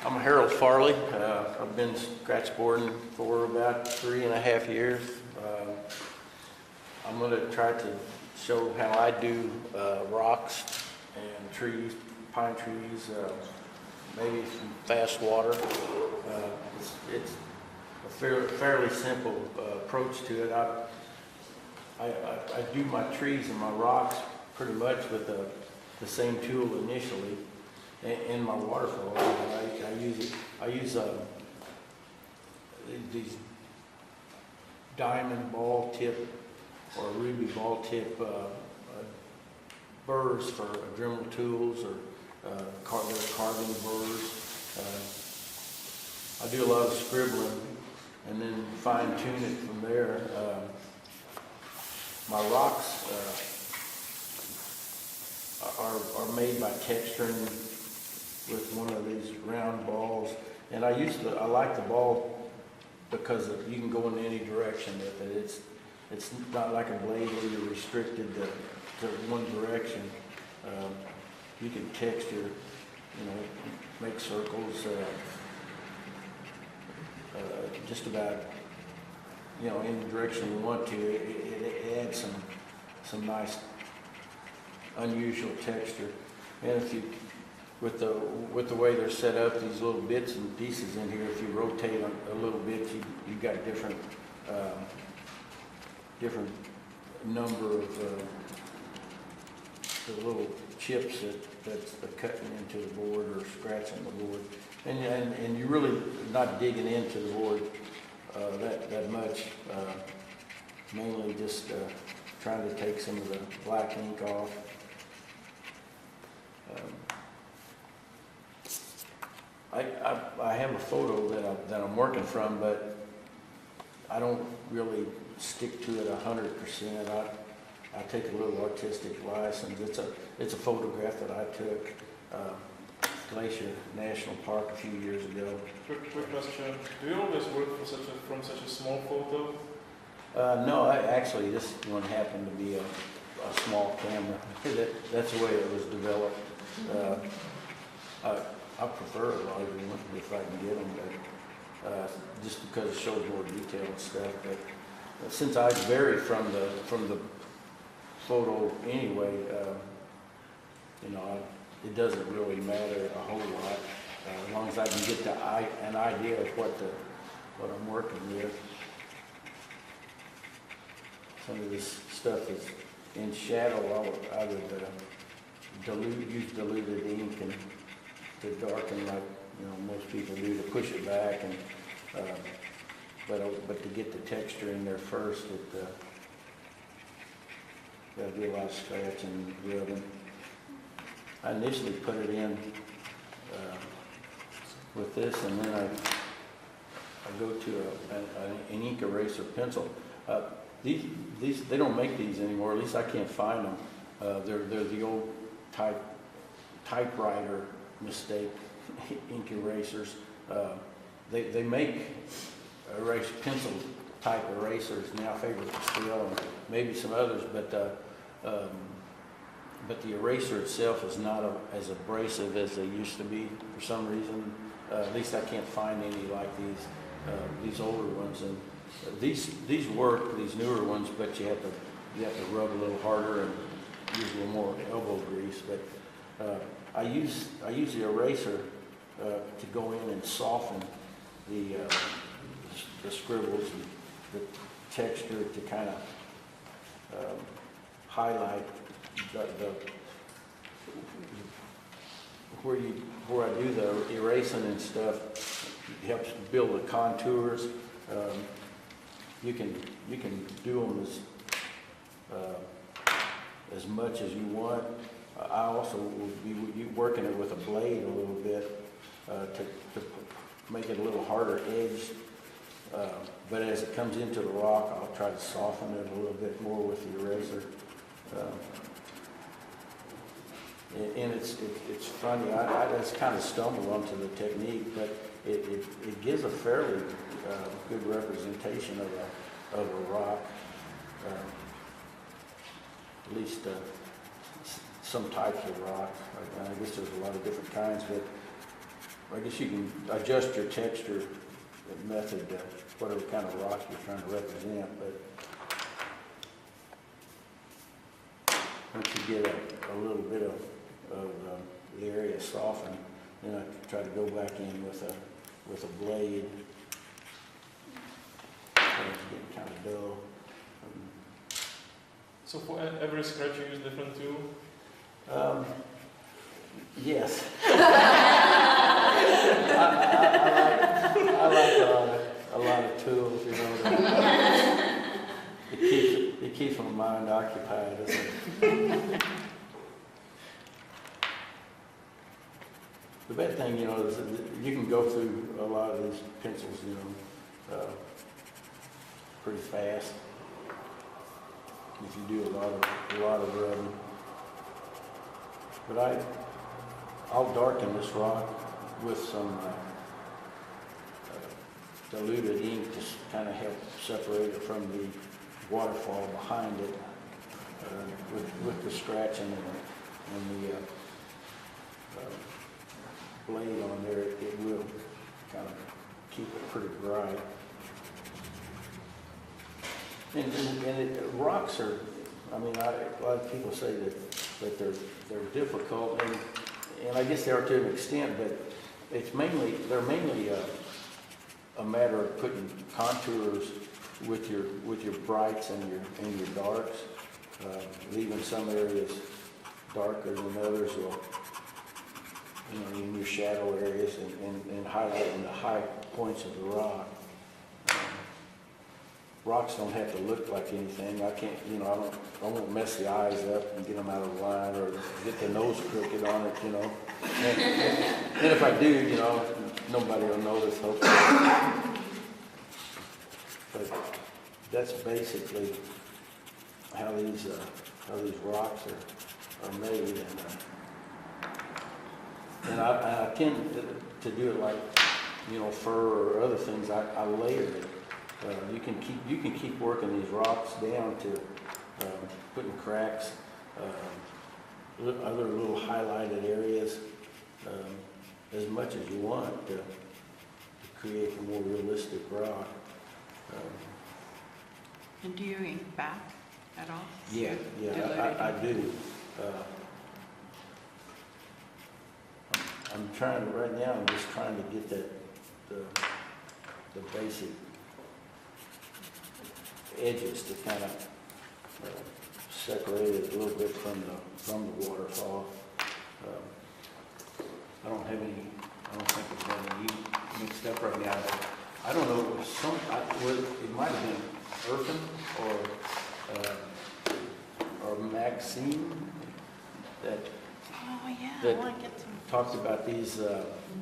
I'm Harold Farley. I've been scratchboarding for about 3.5 years. I'm going to try to show how I do rocks and trees, pine trees, maybe some fast water. It's a fairly simple approach to it. I do my trees and my rocks pretty much with the same tool initially. In my waterfall, I use these diamond ball tip or ruby ball tip burrs for Dremel tools or carving burrs. I do a lot of scribbling and then fine tune it from there. My rocks are made by texturing with one of these round balls, and I like the ball because you can go in any direction with it. It's not like a blade where you're restricted to one direction. You can texture, make circles, just about any direction you want to. It adds some nice unusual texture, and if you with the way they're set up, these little bits and pieces in here, if you rotate them a little bit, you've got different number of the little chips that's cutting into the board or scratching the board, and you're really not digging into the board that much. Mainly just trying to take some of the black ink off. I have a photo that I'm working from, but I don't really stick to it 100%. I take a little artistic license. It's a photograph that I took Glacier National Park a few years ago. Quick question: do you always work from such a small photo? No, actually this one happened to be a small camera. That's the way it was developed. I prefer a larger one if I can get them, but just because it shows more detailed stuff. But since I vary from the photo anyway, it doesn't really matter a whole lot as long as I can get an idea of what I'm working with. Some of this stuff is in shadow. I would use diluted ink and to darken like most people do, to push it back, and but to get the texture in there first, gotta do a lot of scratching and rubbing. I initially put it in with this, and then I go to an ink eraser pencil. These they don't make these anymore. At least I can't find them. They're the old typewriter mistake ink erasers. They make pencil type erasers now, Favorite Castile and maybe some others, but the eraser itself is not as abrasive as they used to be for some reason. At least I can't find any like these older ones, and these work, these newer ones, but you have to rub a little harder and use a little more elbow grease. But I use the eraser to go in and soften the scribbles and the texture, to kind of highlight the where I do the erasing and stuff. It helps build the contours. You can do them as much as you want. I also will be working it with a blade a little bit to make it a little harder edged. But as it comes into the rock, I'll try to soften it a little bit more with the eraser. And it's funny. I just kind of stumbled onto the technique, but it gives a fairly good representation of a rock. At least some types of rock. I guess there's a lot of different kinds, but I guess you can adjust your texture method, whatever kind of rock you're trying to represent, but once you get a little bit of the area softened, then I try to go back in with a blade. It's getting kind of dull. So for every scratch you use different tool? Yes. I like a lot of tools, you know. It keeps my mind occupied, doesn't it? The bad thing, you know, is that you can go through a lot of these pencils, you know, pretty fast if you do a lot of rubbing. But I'll darken this rock with some diluted ink to kind of help separate it from the waterfall behind it. With the scratching and the blade on there, it will kind of keep it pretty bright. And rocks are, I mean, a lot of people say that they're difficult, and I guess they are to an extent, but they're mainly a matter of putting contours with your brights and your darks, leaving some areas darker than others, or you know, in your shadow areas, and highlighting the high points of the rock. Rocks don't have to look like anything. I can't, you know, I won't mess the eyes up and get them out of line, or get the nose crooked on it, you know. And if I do, you know, nobody will notice, hopefully. But that's basically how these rocks are made, and I tend to do it like, you know, fur or other things. I layer it. You can keep working these rocks down to putting cracks, other little highlighted areas, as much as you want to create a more realistic rock. And do you ink back at all? Yeah, I do. I'm trying right now. I'm just trying to get the basic edges to kind of separate it a little bit from the waterfall. I don't think it's got any mixed up right now. I don't know. It might have been Irvin or Maxine that. Oh yeah, That I want to get some. Talked about these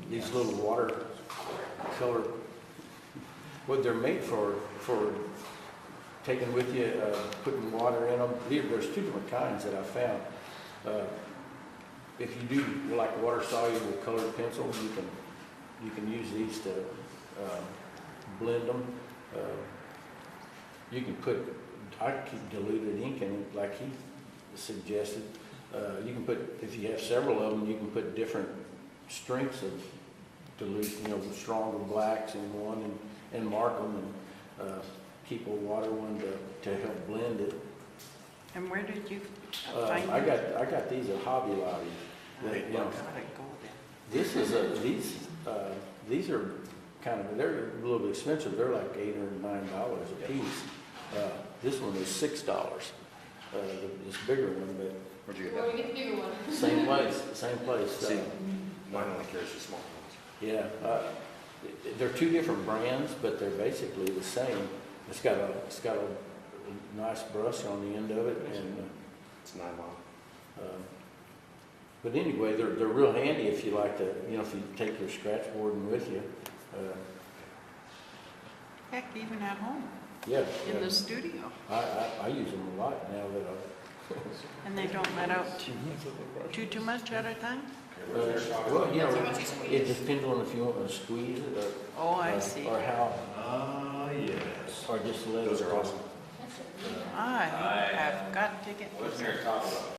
little watercolor. What they're made for taking with you, putting water in them. There's two different kinds that I found. If you do like water-soluble colored pencils, you can use these to blend them. You can I keep diluted ink in it, like he suggested. You can put, if you have several of them, you can put different strengths of dilute, you know, stronger blacks in one, and mark them, and keep a water one to help blend it. And where did you find I got these at Hobby Lobby. You know, these are they're a little bit expensive. They're like $8 or $9 a piece. This one is $6. This bigger one, but Where'd you get Where that? we get the bigger one? same place. See, mine only carries the small ones. Yeah, they're two different brands, but they're basically the same. It's got a nice brush on the end of it, and It's nylon. but anyway, they're real handy if you like to, you know, if you take your Scratchboard with you. Heck, even at home, Yeah, in the studio. I use them a lot now that And they don't let out too much at a time? well, you know, it depends on if you want to squeeze it or. Oh, I see. Or how, Yes. or just let it. Those are awesome. I have got to get. What's your top?